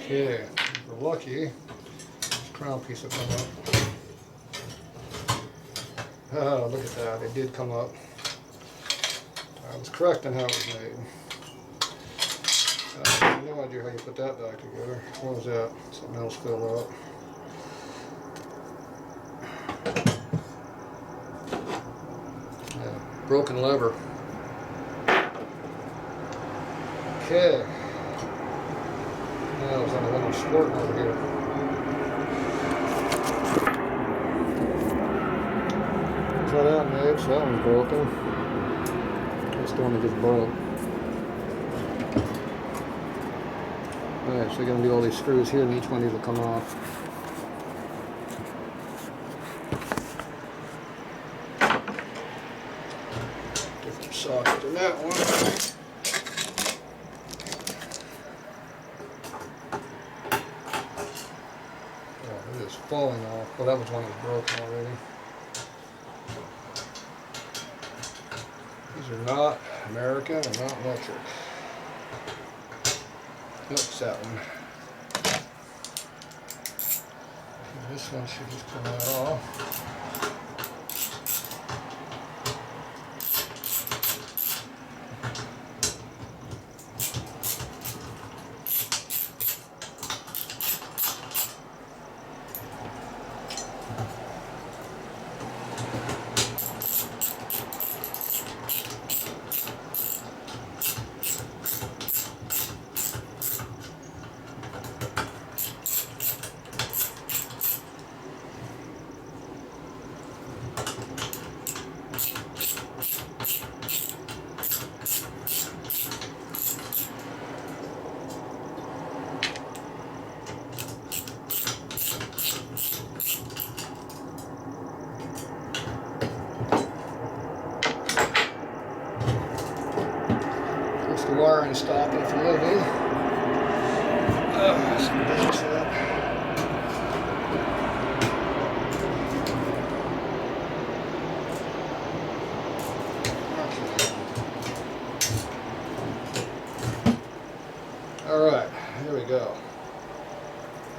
Okay, if we're lucky, this crown piece will come up. Oh, look at that, it did come up. I was correct in how it was made. I have no idea how you put that back together. What was that? Something else fell out. Yeah, broken lever. Okay. Now there's another one squirting over here. So that made, so that one's broken. That's the one that just broke. Alright, so you're going to do all these screws here and each one of these will come off. Different socket than that one. Oh, it is falling off. Well, that was one that was broken already. These are not American and not metric. Oops, that one. And this one should just come right off. The wiring stopping from moving. Let's fix that. Okay. Alright, here we go.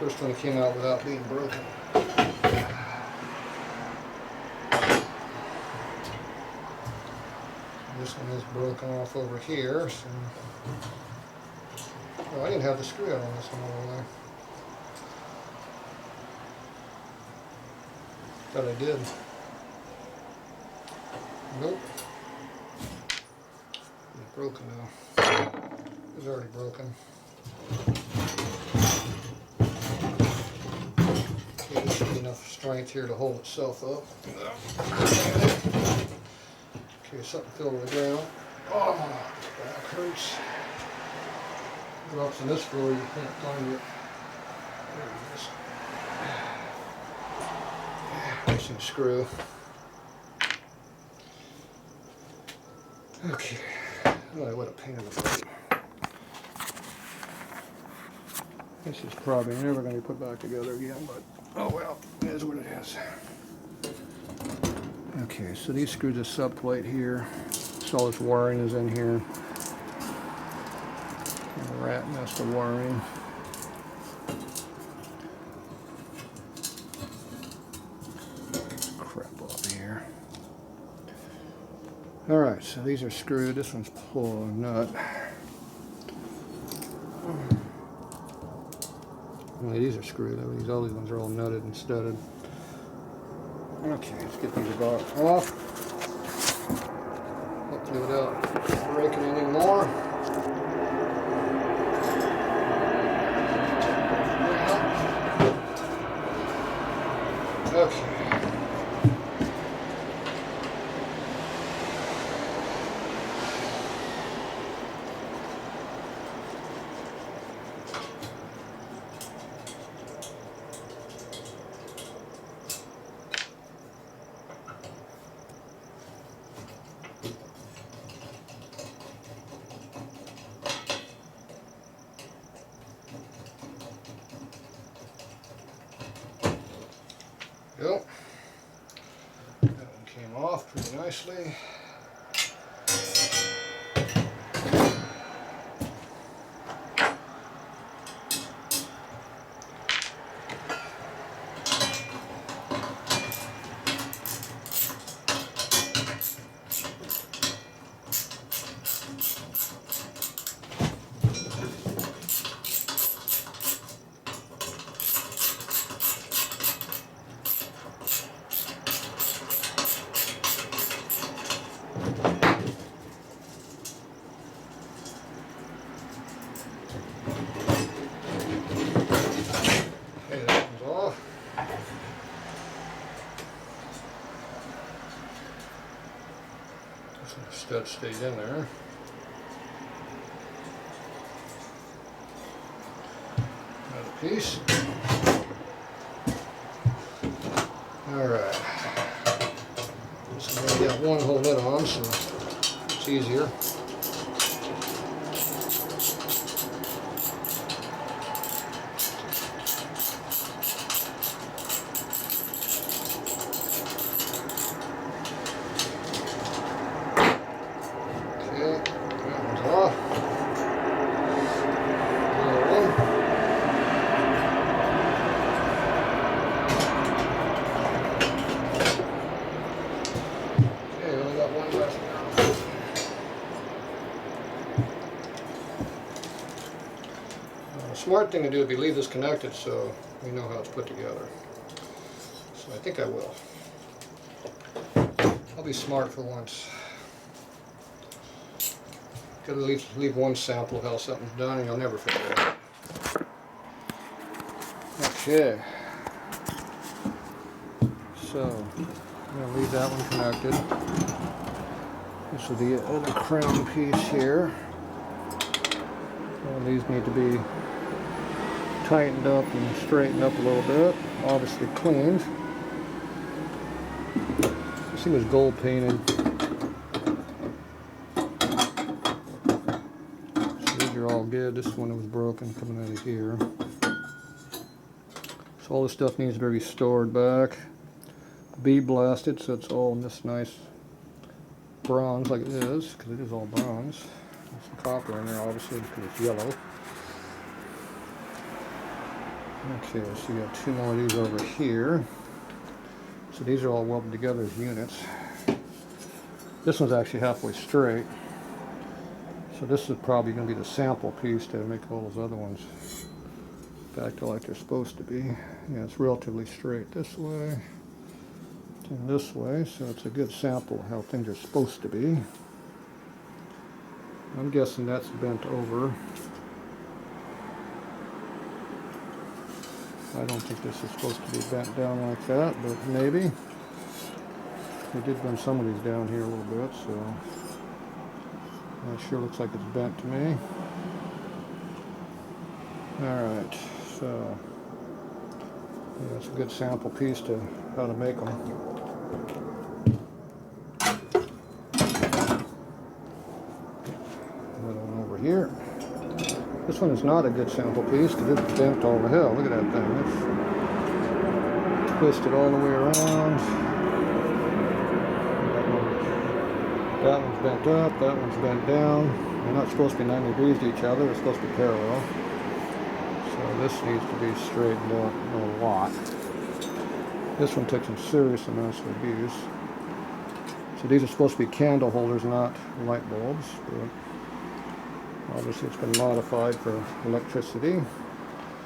First one came out without being broken. This one is broken off over here, so... Oh, I didn't have the screw out on this one over there. Thought I did. Nope. It's broken now. It's already broken. Okay, there should be enough strength here to hold itself up. Okay, something fell to the ground. Oh, my back hurts. Drops in this floor, you can't find it. There it is. Missing screw. Okay. Oh, what a pain in the butt. This is probably never going to be put back together again, but oh well, it is what it is. Okay, so these screws are subplate here. So all this wiring is in here. And the rat messed the wiring. Crap off here. Alright, so these are screwed. This one's pulling a nut. Only these are screwed. All these ones are all nutted and studded. Okay, let's get these off. Hopefully without breaking any more. Okay. Go. That one came off pretty nicely. Okay, that one's off. The stud stayed in there. Another piece. Alright. This is only got one holding it on, so it's easier. Smart thing to do would be leave this connected so we know how it's put together. So I think I will. I'll be smart for once. Gotta leave one sample of how something's done and you'll never figure it out. Okay. So I'm gonna leave that one connected. This is the other crown piece here. Well, these need to be tightened up and straightened up a little bit, obviously cleaned. This thing was gold painted. So these are all good. This one was broken coming out of here. So all this stuff needs to be restored back. Bead blasted so it's all in this nice bronze like it is, because it is all bronze. There's some copper in there obviously because it's yellow. Okay, so you got two more of these over here. So these are all welded together as units. This one's actually halfway straight. So this is probably going to be the sample piece to make all those other ones back to like they're supposed to be. Yeah, it's relatively straight this way and this way, so it's a good sample of how things are supposed to be. I'm guessing that's bent over. I don't think this is supposed to be bent down like that, but maybe. They did bend some of these down here a little bit, so that sure looks like it's bent to me. Alright, so yeah, that's a good sample piece to how to make them. Another one over here. This one is not a good sample piece because it's bent all the hell. Look at that thing. It's twisted all the way around. That one's bent up, that one's bent down. They're not supposed to be 90 degrees to each other, they're supposed to be parallel. So this needs to be straightened out a lot. This one took some serious amounts of abuse. So these are supposed to be candle holders, not light bulbs. But obviously it's been modified for electricity.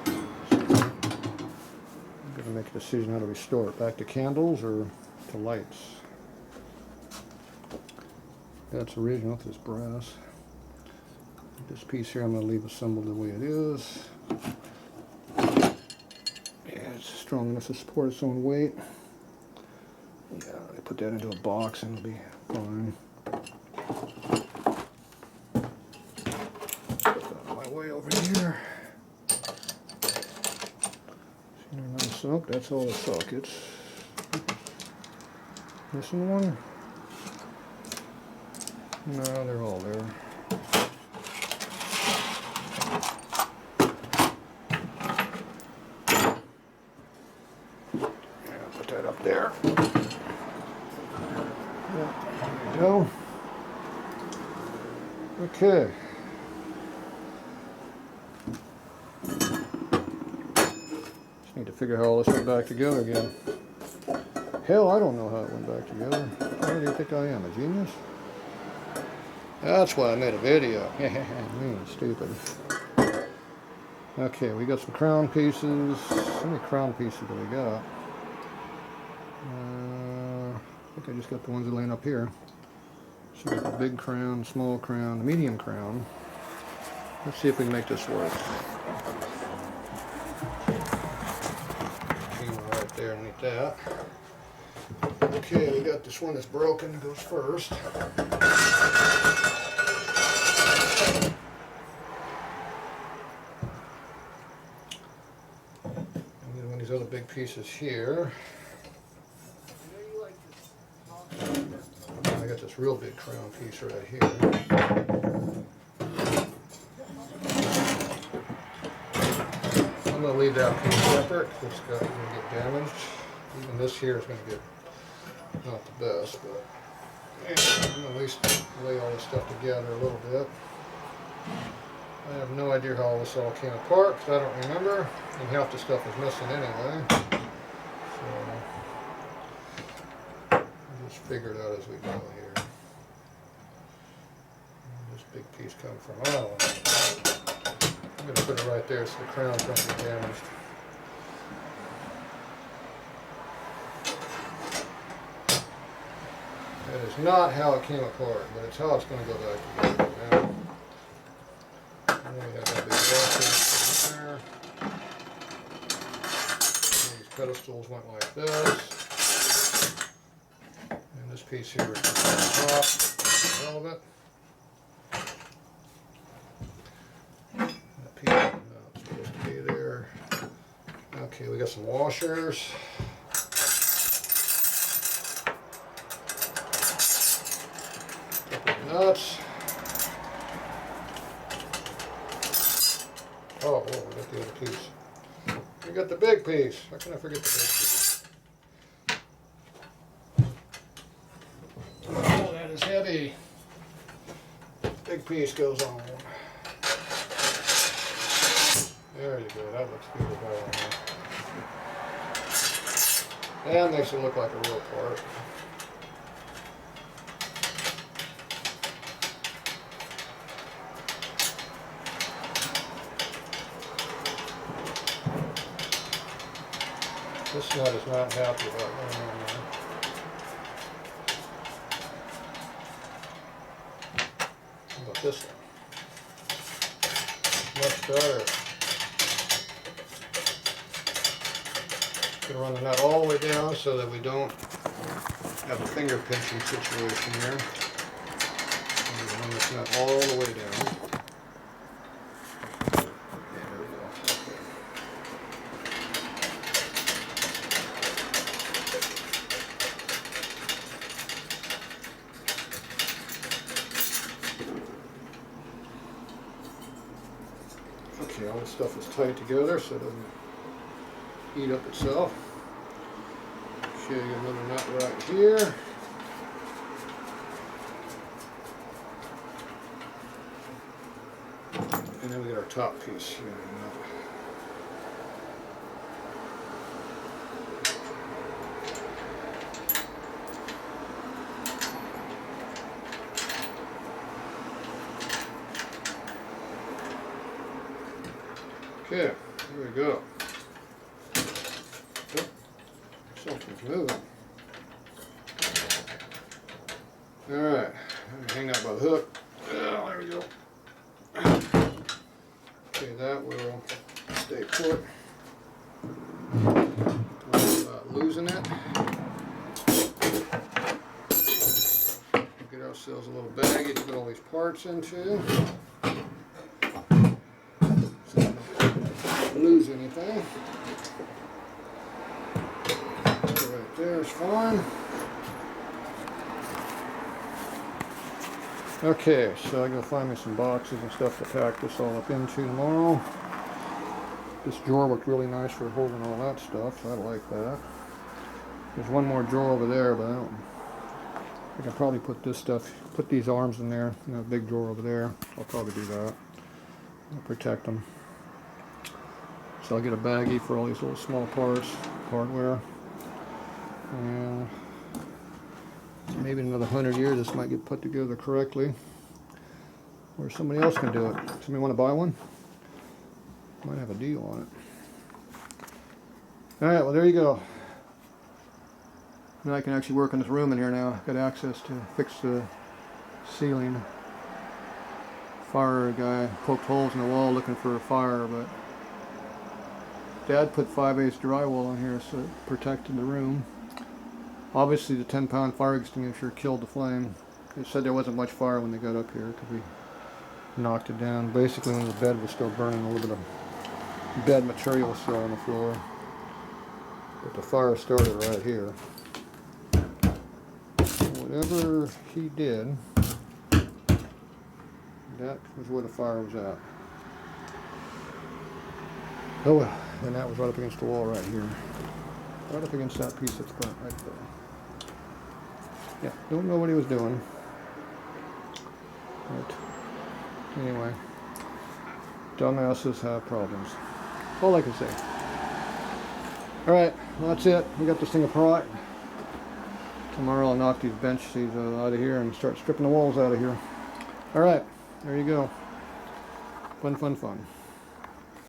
So I'm going to make a decision how to restore it. Back to candles or to lights. That's original, it's brass. This piece here I'm going to leave assembled the way it is. Yeah, it's strong enough to support its own weight. Yeah, I put that into a box and it'll be fine. Way over here. Sock. That's all the sockets. Missing one? No, they're all there. Yeah, put that up there. Yeah, there we go. Okay. Need to figure how all this went back together again. Hell, I don't know how it went back together. What do you think I am, a genius? That's why I made a video. Me, stupid. Okay, we got some crown pieces. How many crown pieces do we got? I think I just got the ones that laying up here. So we got the big crown, small crown, the medium crown. Let's see if we can make this work. there underneath that. Okay, we got this one that's broken, goes first. I'm getting one of these other big pieces here. I got this real big crown piece right here. I'm going to leave that piece separate because it's going to get damaged. Even this here is going to get not the best, but I'm going to at least lay all this stuff together a little bit. I have no idea how all this all came apart because I don't remember, and half the stuff is missing anyway. So we'll just figure it out as we go here. This big piece coming from Ireland. I'm going to put it right there so the crown's don't get damaged. That is not how it came apart, but it's how it's going to go back together now. And then we have that big washer there. And these pedestals went like this. And this piece here is on top, relevant. That piece is not supposed to be there. Okay, we got some washers. Nuts. Oh, we got the other piece. We got the big piece. How can I forget the big piece? Oh, that is heavy. Big piece goes on. There you go. That looks good. That makes it look like a real part. This nut is not happy about going on there. How about this one? Much better. Going to run the nut all the way down so that we don't have a finger pinching situation here. I'm going to run this nut all the way down. Okay, all this stuff is tight together so it doesn't eat up itself. Show you another nut right here. And then we got our top piece here. Okay, here we go. Oh, something's moving. Alright, I'm going to hang that by the hook. Oh, there we go. Okay, that will stay put. Worry about losing it. We'll get ourselves a little baggie to put all these parts into. Lose anything. Right there is fine. Okay, so I'm going to find me some boxes and stuff to pack this all up into tomorrow. This drawer looked really nice for holding all that stuff, so I like that. There's one more drawer over there, but I can probably put this stuff, put these arms in there, in that big drawer over there. I'll probably do that. I'll protect them. So I'll get a baggie for all these little small parts, hardware, and maybe in another 100 years this might get put together correctly, or somebody else can do it. Somebody want to buy one? Might have a deal on it. Alright, well there you go. Now I can actually work in this room in here now. I've got access to fix the ceiling. Fire guy poked holes in the wall looking for a fire, but Dad put 5/8 drywall on here so it protected the room. Obviously the 10-pound fire extinguisher killed the flame. It said there wasn't much fire when they got up here because we knocked it down. Basically when the bed was still burning, a little bit of bed material still on the floor. But the fire started right here. Whatever he did, that was where the fire was at. Oh well, and that was right up against the wall right here. Right up against that piece that's burnt right there. Yeah, don't know what he was doing. But anyway, dumbasses have problems. All I can say. Alright, well, that's it. We got this thing apart. Tomorrow I'll knock these bench seats out of here and start stripping the walls out of here. Alright, there you go. Fun, fun, fun.